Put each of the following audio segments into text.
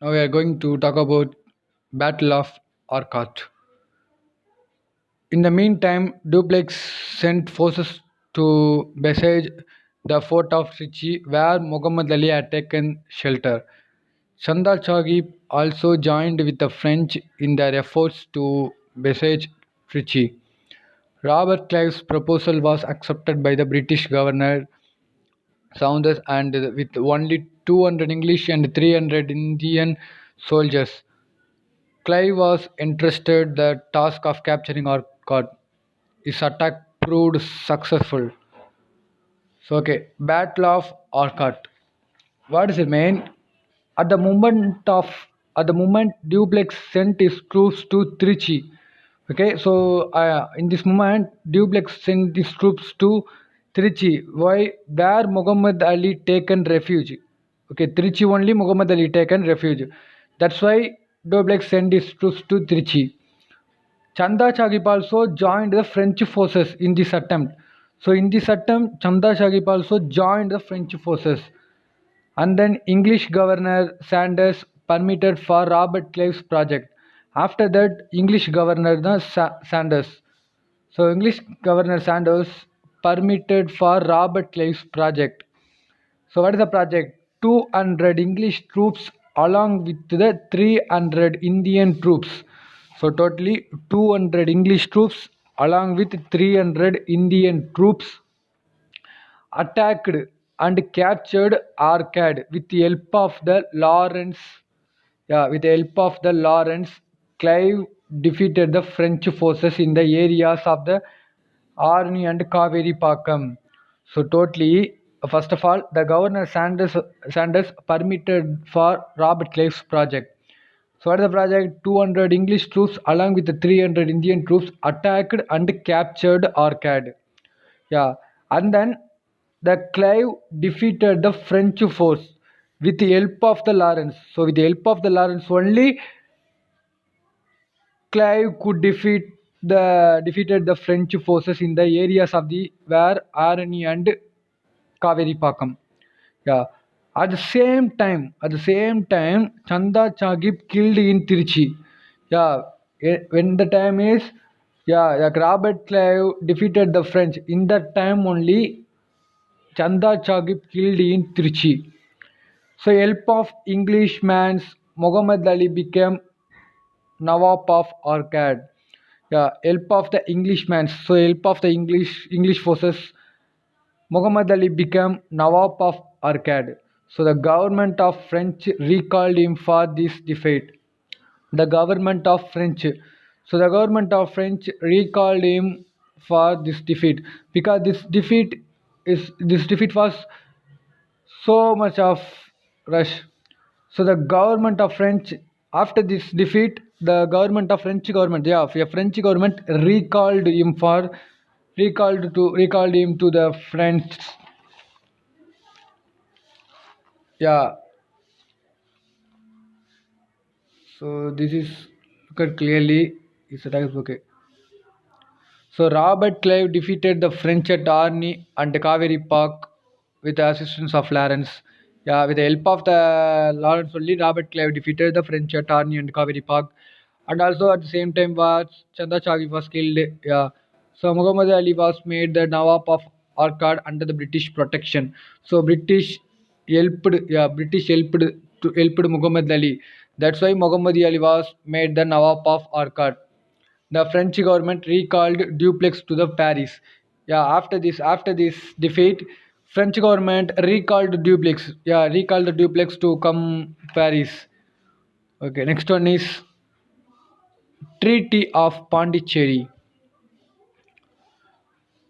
Now we are going to talk about Battle of Arcot. In the meantime, Dupleix sent forces to besiege the fort of Trichy, where Muhammad Ali had taken shelter. Chanda Chaghi also joined with the French in their efforts to besiege Trichy. Robert Clive's proposal was accepted by the British governor Saunders, and with only 200 English and 300 Indian soldiers, Clive was entrusted the task of capturing Arcot. His attack proved successful. So, okay, Battle of Arcot. What does it mean? At the moment of at the moment Dupleix sent his troops to Trichy. Okay, so in this moment Dupleix sent his troops to Trichy. Why? Where Muhammad Ali taken refuge. Okay, Trichy only Muhammad Ali taken refuge. That's why Dupleix sent his troops to Trichy. Chanda Chagip also joined the French forces in this attempt. So in this attempt, Chanda Chagip also joined the French forces. And then English Governor Sanders permitted for Robert Clive's project. After that, English Governor Sanders. So English Governor Sanders permitted for Robert Clive's project. So what is the project? 200 English troops along with the 300 Indian troops. So totally 200 English troops along with 300 Indian troops attacked and captured Arcade with the help of the Lawrence. Yeah, with the help of the Lawrence, Clive defeated the French forces in the areas of the Arni and Kaveri Pakam. So totally, first of all, the governor Sanders permitted for Robert Clive's project. So what is the project? 200 English troops along with the 300 Indian troops attacked and captured Arcade. Yeah, and then the Clive defeated the French force with the help of the Lawrence. So with the help of the Lawrence only, Clive could defeated the French forces in the areas of the where Arani and Kaveri Pakam. Yeah. At the same time, Chanda Chagip killed in Tirchi. Yeah. When the time is, yeah, like Robert Clive defeated the French. In that time only, Chanda Chagip killed in Trichy. So help of Englishman's Muhammad Ali became Nawab of Arcad. Yeah, help of the Englishman. So help of the English forces, Muhammad Ali became Nawab of Arcad. So the government of French recalled him for this defeat. The government of French. So the government of French recalled him for this defeat because this defeat was so much of rush. So the government of French, after this defeat, the government of French government, yeah, the French government recalled him to the French. Yeah. So this is look at clearly. It's a type okay. So Robert Clive defeated the French at Arni and Kaveri Park with the assistance of Lawrence. Yeah, with the help of the Lawrence only, Robert Clive defeated the French at Arni and Kaveri Park. And also at the same time was Chanda Chaghi was killed. Yeah. So Muhammad Ali was made the Nawab of Arcad under the British protection. So British helped Muhammad Ali. That's why Muhammad Ali was made the Nawab of Arcad. The French government recalled Dupleix to the Paris. Yeah, after this defeat, French government recalled Dupleix. Yeah, recalled the Dupleix to come Paris. Okay, next one is Treaty of Pondicherry.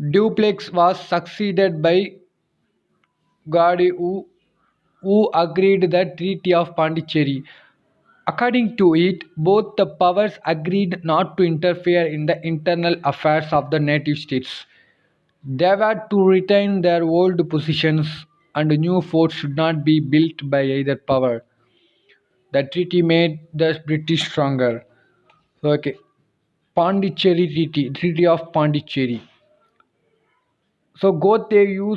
Dupleix was succeeded by Gadi who agreed the Treaty of Pondicherry. According to it, both the powers agreed not to interfere in the internal affairs of the native states. They were to retain their old positions and new forts should not be built by either power. The treaty made the British stronger. So, okay. Pondicherry Treaty of Pondicherry. So Godeyu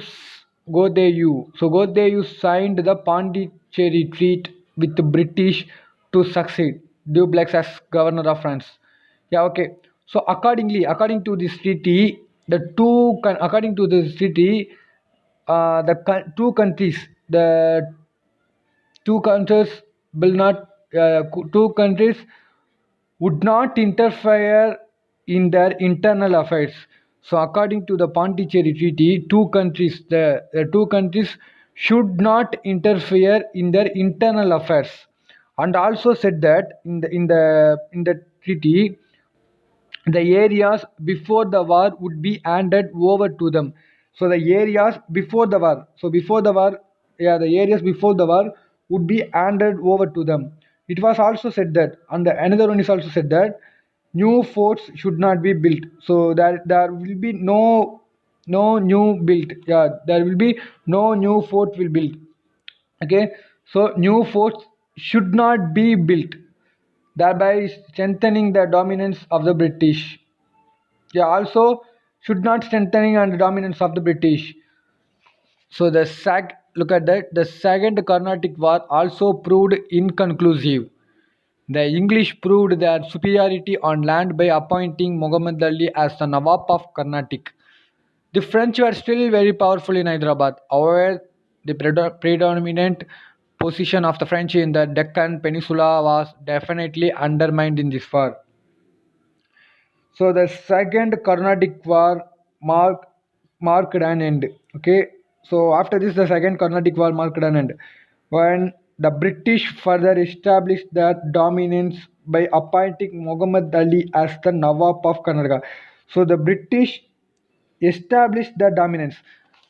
signed the Pondicherry Treaty with the British to succeed Dupleix as governor of France. Yeah, okay. So according to this treaty, according to this treaty, two countries, the two countries will not, two countries would not interfere in their internal affairs. So, according to the Pondicherry Treaty, the two countries should not interfere in their internal affairs, and also said that in the treaty, the areas before the war would be handed over to them. So the areas before the war, yeah, the areas before the war would be handed over to them. It was also said that, and another one is also said that new forts should not be built. So there will be no new built. Yeah, there will be no new fort will built. Okay, so new forts should not be built, thereby strengthening the dominance of the British. Yeah, also should not strengthening and dominance of the British. So look at that. The Second Carnatic War also proved inconclusive. The English proved their superiority on land by appointing Muhammad Ali as the Nawab of Carnatic. The French were still very powerful in Hyderabad. However, the predominant position of the French in the Deccan Peninsula was definitely undermined in this war. So the Second Carnatic War marked an end. Okay. So after this, the Second Carnatic War marked an end when the British further established their dominance by appointing Muhammad Ali as the Nawab of Karnataka. So the British established their dominance.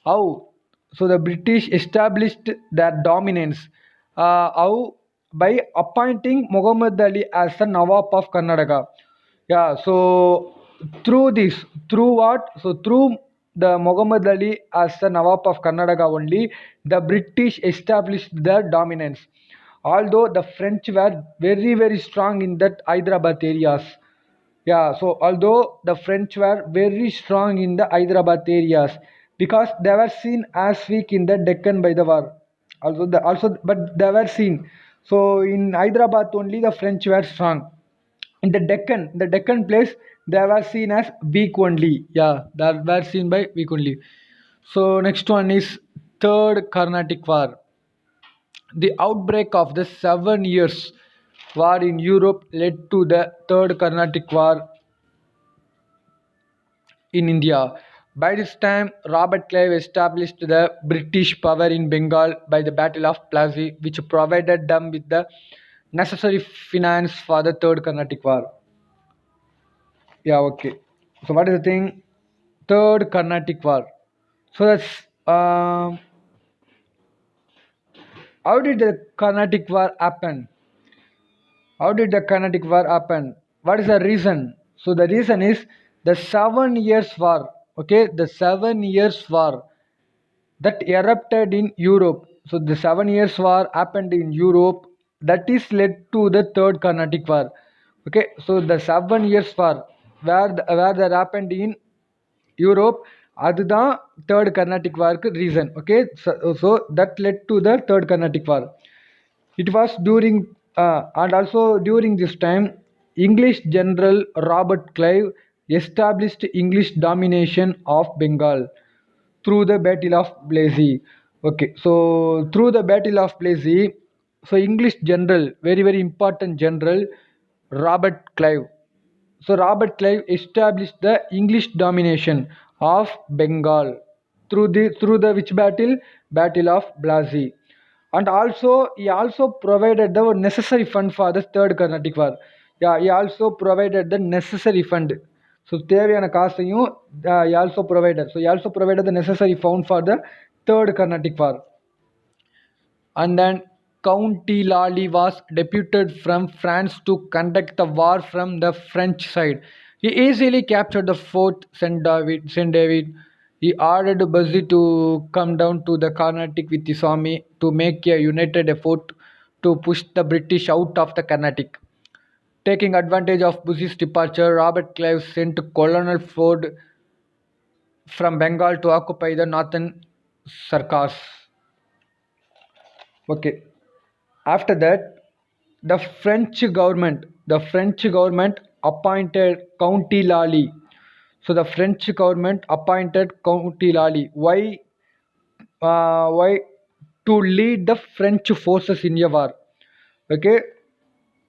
How? So the British established their dominance. How? By appointing Muhammad Ali as the Nawab of Karnataka. Yeah, so through what? So through the Muhammad Ali as the Nawab of Karnataka only, the British established their dominance. Although the French were very strong in that Hyderabad areas. Yeah, so although the French were very strong in the Hyderabad areas because they were seen as weak in the Deccan by the war. But they were seen. So in Hyderabad only the French were strong. In the Deccan place, they were seen as weak only. Yeah, they were seen by weak only. So next one is Third Carnatic War. The outbreak of the 7 Years' War in Europe led to the Third Carnatic War in India. By this time, Robert Clive established the British power in Bengal by the Battle of Plassey, which provided them with the necessary finance for the Third Carnatic War. Yeah, okay. So what is the thing? Third Carnatic War. So that's how did the Carnatic War happen? How did the Carnatic War happen? What is the reason? So the reason is the 7 Years' War. Okay, the 7 Years' War that erupted in Europe. So the 7 Years' War happened in Europe. That is led to the Third Carnatic War. Okay, so the 7 Years' War where that happened in Europe அதுதான் third Carnatic வார்க்கு reason okay so that led to the third Carnatic war it was during and also during this time English General Robert Clive established English domination of Bengal through the Battle of Plassey. Okay, so through the Battle of Plassey, so English general, very important general, Robert Clive. So Robert Clive established the English domination of Bengal through the which battle? Battle of Plassey. And also he also provided the necessary fund for the third Carnatic War. Yeah, he also provided the necessary fund. So தேவையான காசையும் he also provided. So he also provided the necessary fund for the third Carnatic War. And then Count Lally was deputed from France to conduct the war from the French side. He easily captured the fort Saint David. He ordered Buzzy to come down to the Carnatic with his army to make a united effort to push the British out of the Carnatic. Taking advantage of Buzzy's departure, Robert Clive sent Colonel Ford from Bengal to occupy the northern Sarkars. Okay. After that, the French government appointed County Lally. So the French government appointed County Lally. Why to lead the French forces in a war? Okay,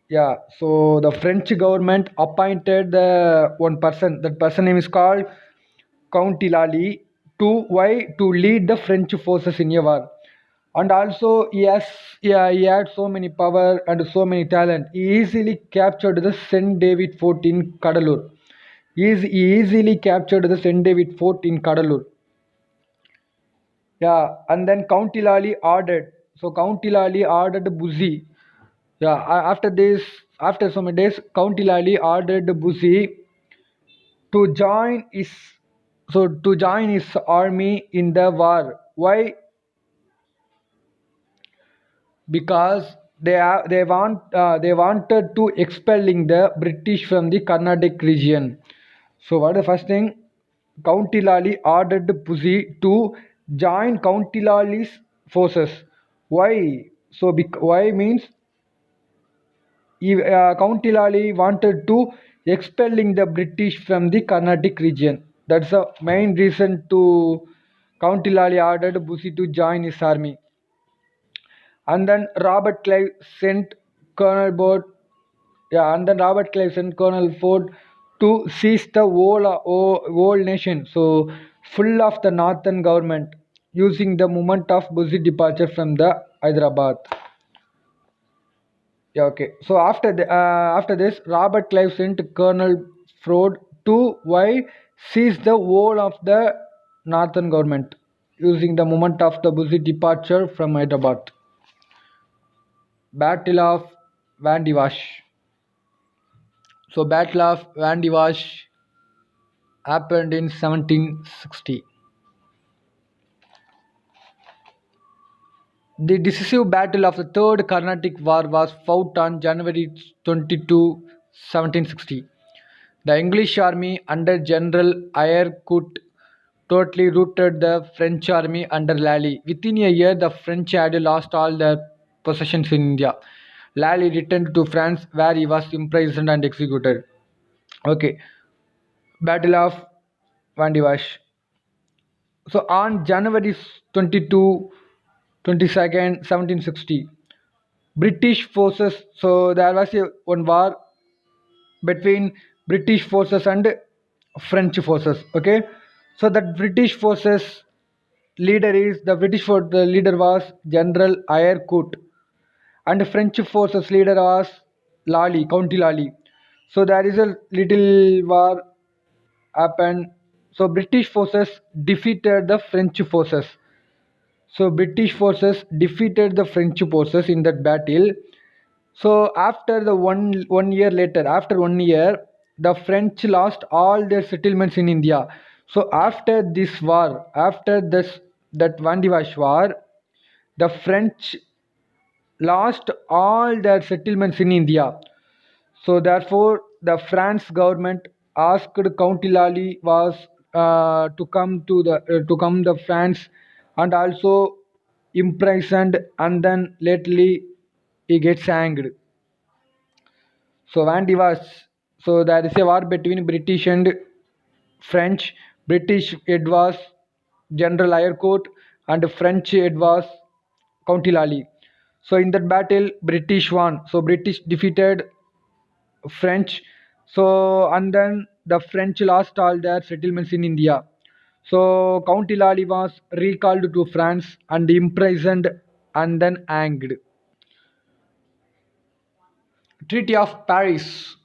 yeah. So the French government appointed the one person. That person name is called Count Tilali to lead the French forces in a war. And also he had so many power and so many talent. He easily captured the Saint David Fort in Kadalur. He easily captured the Saint David Fort in Kadalur. Yeah, and then Count Tilali ordered. So Count Tilali ordered Buzi. Yeah, after some days, Count Tilali ordered Buzi to join his army in the war. Why? Because they wanted to expelling the British from the Carnatic region. So what the first thing? County Lally ordered Pussy to join County Lally's forces. Why? So why means County Lally wanted to expelling the British from the Carnatic region. That's the main reason to County Lally ordered Bussy to join his army. And then Robert Clive sent Colonel Ford, yeah, and then Robert Clive sent Colonel Ford to seize the whole nation, so full of the northern government, using the moment of Bussy departure from the Hyderabad. Yeah, okay. So after this, Robert Clive sent Colonel Ford to why seize the whole of the northern government, using the moment of the Bussy departure from Hyderabad. Battle of Vandivash. So Battle of Vandivash happened in 1760. The decisive battle of the Third Carnatic War was fought on January 22, 1760. The English army under General Eyre Coote totally routed the French army under Lally. Within a year, the French had lost all their possessions in India. Lally returned to France where he was imprisoned and executed. Okay, Battle of Vandivash. So on January 22nd, 1760, British forces. So there was one war between British forces and French forces. Okay, so that British forces the leader was General Eyre Coote, and the French forces leader was Lally, County Lally. So there is a little war happened. So British forces defeated the French forces. So British forces defeated the French forces in that battle. So after the one year later, after 1 year, the French lost all their settlements in India. So after this war, after this that Vandivash war, the French lost all their settlements in India. So therefore, the France government asked Count Lally was to come the France, and also imprisoned, and then lately he gets hanged. So Vandy was so there is a war between British and French. British it was General Ayrcourt, and French it was County Lally. So in that battle, British won. So British defeated French. So and then the French lost all their settlements in India. So Count Lally was recalled to France and imprisoned and then hanged. Treaty of Paris.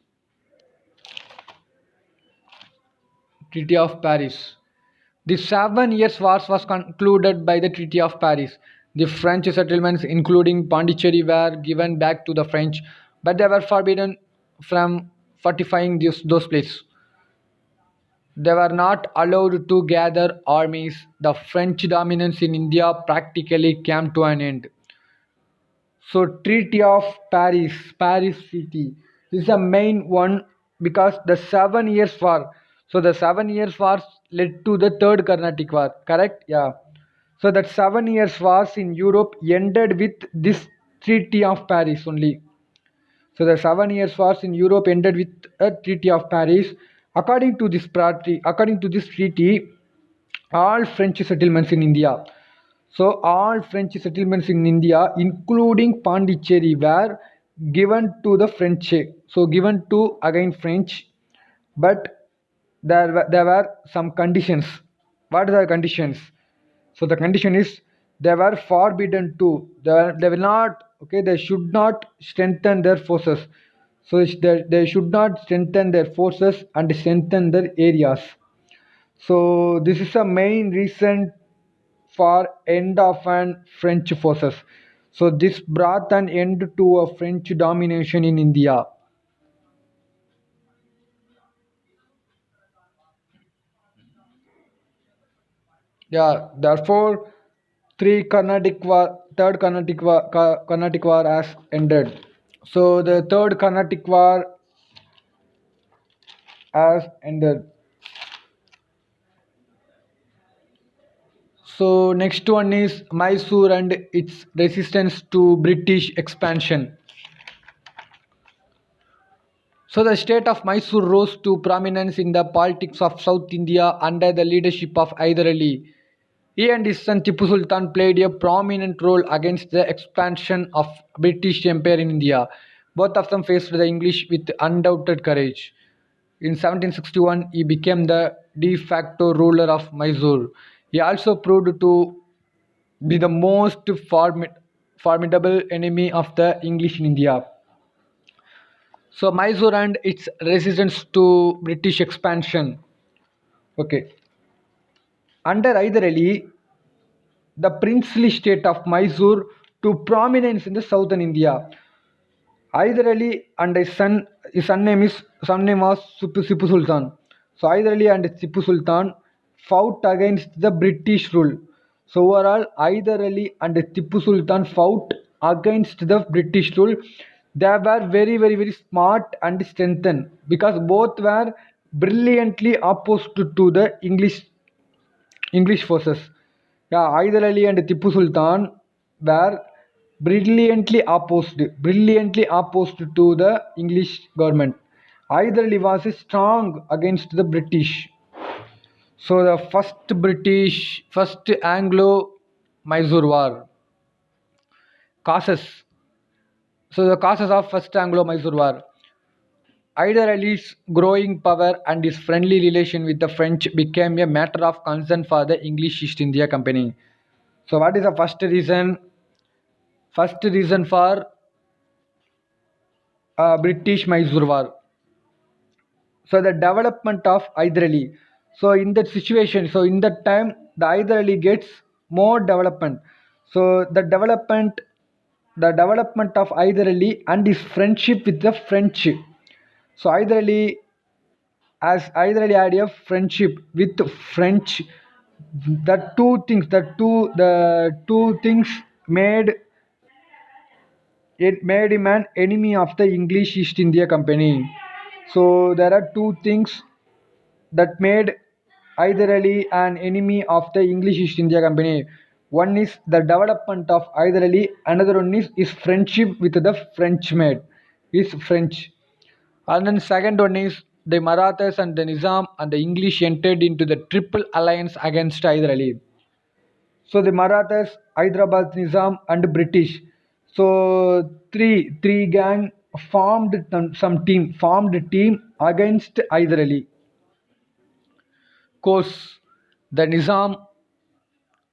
Treaty of Paris. The 7 Years' War was concluded by the Treaty of Paris. The French settlements, including Pondicherry, were given back to the French, but they were forbidden from fortifying those places. They were not allowed to gather armies. The French dominance in India practically came to an end. So, Treaty of Paris, Paris Treaty, this is the main one because the 7 Years' War. So, the 7 Years' Wars led to the Third Carnatic War, correct? Yeah. So, that 7 Years' Wars in Europe ended with this Treaty of Paris only. So the 7 years wars in Europe ended with a Treaty of Paris. According to this treaty, all French settlements in India. So all French settlements in India, including Pondicherry, were given to the French. So given to again French, but there were some conditions. What are the conditions? So the condition is they were forbidden to. They will not. Okay, they should not strengthen their forces. So they should not strengthen their forces and strengthen their areas. So this is a main reason for end of an French forces. So this brought an end to a French domination in India. Yeah, therefore, Carnatic War has ended. So the third Carnatic War has ended. So next one is Mysore and its resistance to British expansion. So the state of Mysore rose to prominence in the politics of South India under the leadership of Hyder Ali. He and his son Tipu Sultan played a prominent role against the expansion of British Empire in India. Both of them faced the English with undoubted courage. In 1761, he became the de facto ruler of Mysore. He also proved to be the most formidable enemy of the English in India. So Mysore and its resistance to British expansion. Okay. Under Hyder Ali, the princely state of Mysore to prominence in the southern India. Hyder Ali and his son name was Tipu Sultan. So Hyder Ali and Tipu Sultan fought against the British rule. So overall, Hyder Ali and Tipu Sultan fought against the British rule. They were very smart and strengthened because both were brilliantly opposed to the English forces. Yeah, Hyder Ali and Tipu Sultan were brilliantly opposed to the English government. Hyder Ali was strong against the British. So the first Anglo-Mysore War causes. So the causes of first Anglo-Mysore War. Hyder Ali's growing power and his friendly relation with the French became a matter of concern for the English East India Company. So what is the first reason? First reason for British Mysore War. So the development of Hyder Ali. So in that situation, so in that time, the Hyder Ali gets more development. So the development of Hyder Ali and his friendship with the French. So Hyder Ali had a friendship with French. The two things made it made him an enemy of the English East India Company. So there are two things that made Hyder Ali an enemy of the English East India Company. One is the development of Hyder Ali, another one is his friendship with the French maid. Is French. And then second one is the Marathas and the Nizam and the English entered into the triple alliance against Hyder Ali. So the Marathas, Hyderabad Nizam and British. So three gang formed a team against Hyder Ali. Of course, the Nizam,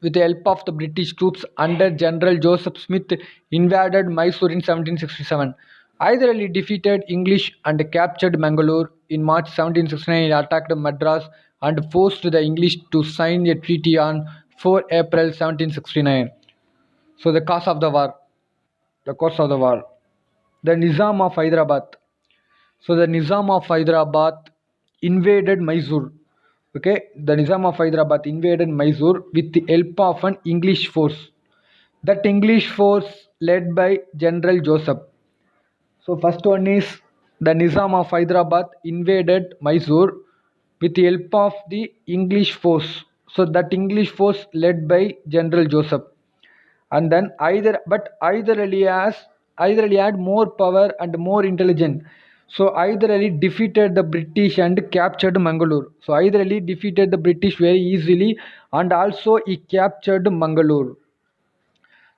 with the help of the British troops under General Joseph Smith, invaded Mysore in 1767. Hyder Ali defeated English and captured Mangalore. In March 1769, he attacked Madras and forced the English to sign a treaty on 4 April 1769. So the cause of the war. The cause of the war. The Nizam of Hyderabad. So the Nizam of Hyderabad invaded Mysore. Okay, the Nizam of Hyderabad invaded Mysore with the help of an English force. That English force led by General Joseph. So first one is the Nizam of Hyderabad invaded Mysore with the help of the English force. So that English force led by General Joseph. And then Hyder Ali has Hyder Ali had more power and more intelligence. So Hyder Ali defeated the British and captured Mangalore. So Hyder Ali defeated the British very easily, and also he captured Mangalore.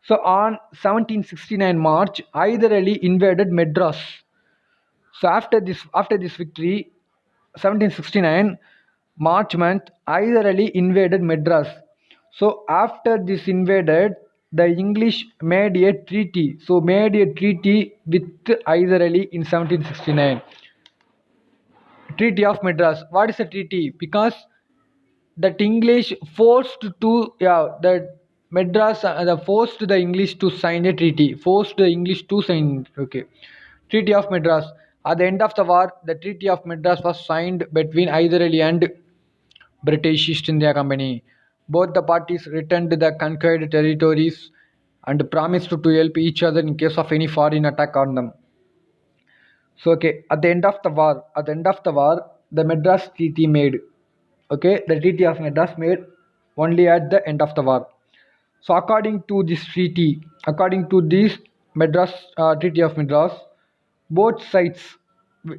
So on 1769 March, Hyder Ali invaded Madras. So after this victory, 1769 March month, Hyder Ali invaded Madras. So after this invaded, the English made a treaty. So made a treaty with Hyder Ali in 1769. Treaty of Madras. What is a treaty? Because that English forced to, yeah, that Madras, the forced the English to sign a treaty. Forced the English to sign. Okay. Treaty of Madras. At the end of the war, the Treaty of Madras was signed between Hyder Ali and British East India Company. Both the parties returned the conquered territories and promised to help each other in case of any foreign attack on them. So okay, at the end of the war, the Madras Treaty made. Okay, the Treaty of Madras made only at the end of the war. So according to this Madras Treaty of Madras, both sides,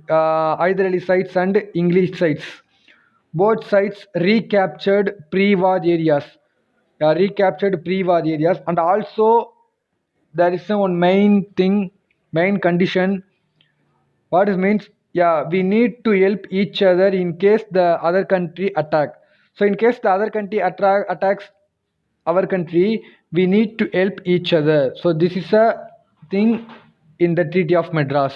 either Ali sides and English sides, both sides recaptured pre-war areas, and also there is one main condition. What it means? Yeah, we need to help each other in case the other country attack. So in case the other country attacks our country, we need to help each other. So this is a thing in the Treaty of Madras.